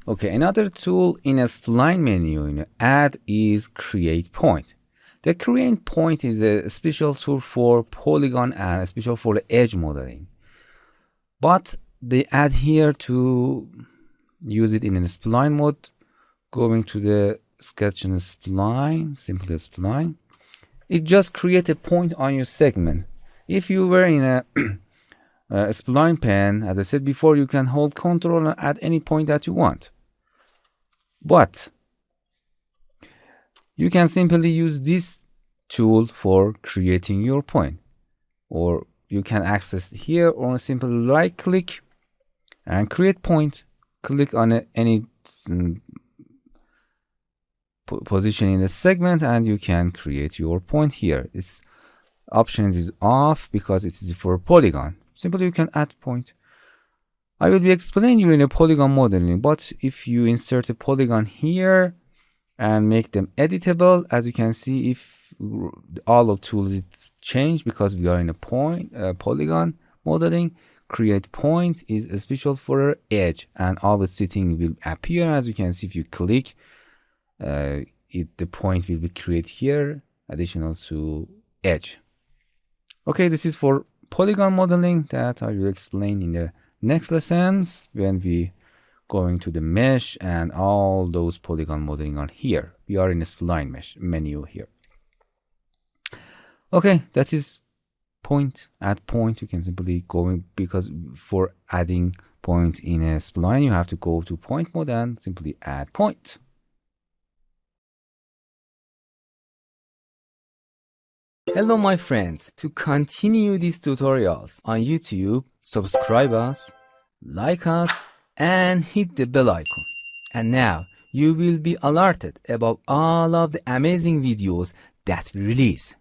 Okay, another tool in a spline menu in add is create point. The create point is a special tool for polygon and special for the edge modeling. But they add here to use it in a spline mode. Going to the sketch and spline, simply spline. It just creates a point on your segment. If you were in a spline pen, as I said before, you can hold control and add any point that you want. But you can simply use this tool for creating your point, or you can access here or simply right click and create point. Click on any position in the segment and you can create your point here. Its options is off because it is for polygon. Simply you can add point. I will be explaining you in a polygon modeling, but if you insert a polygon here and make them editable, as you can see, if all of tools is changed because we are in a polygon modeling, create point is special for edge and all the setting will appear. As you can see, if you click, the point will be created here, additional to edge. Okay, this is for polygon modeling that I will explain in the next lessons when we going to the mesh and all those polygon modeling are here. We are in a spline mesh menu here. Okay, that is point. Add point. You can simply go in, because for adding point in a spline you have to go to point mode and simply add point. Hello my friends, to continue these tutorials on YouTube, subscribe us, like us, and hit the bell icon. And now you will be alerted about all of the amazing videos that we release.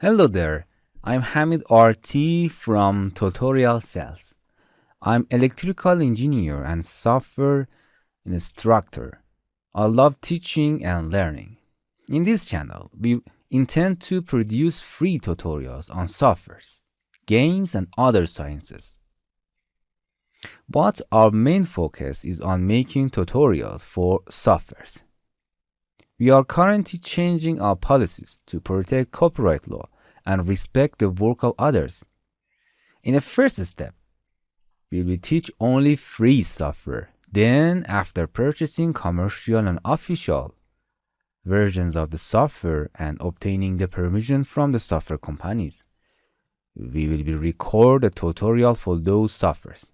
Hello there, I'm Hamid RT from TutorialCells. I'm electrical engineer and software instructor. I love teaching and learning. In this channel, we intend to produce free tutorials on softwares, games, and other sciences. But our main focus is on making tutorials for softwares. We are currently changing our policies to protect copyright law and respect the work of others. In a first step, we will teach only free software. Then, after purchasing commercial and official versions of the software and obtaining the permission from the software companies, we will record a tutorial for those softwares.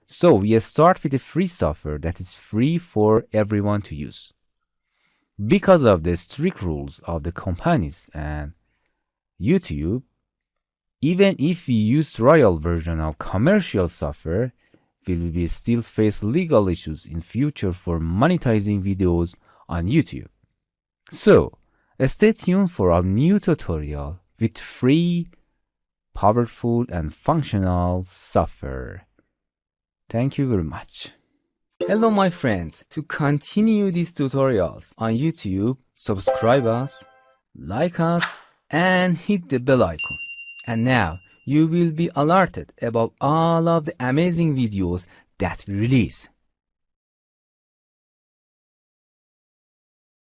So, we start with the free software that is free for everyone to use. Because of the strict rules of the companies and YouTube, even if we use trial version of commercial software, we will still face legal issues in future for monetizing videos on YouTube. So, stay tuned for our new tutorial with free, powerful, and functional software. Thank you very much. Hello my friends, to continue these tutorials on YouTube, subscribe us, like us, and hit the bell icon. And now you will be alerted about all of the amazing videos that we release.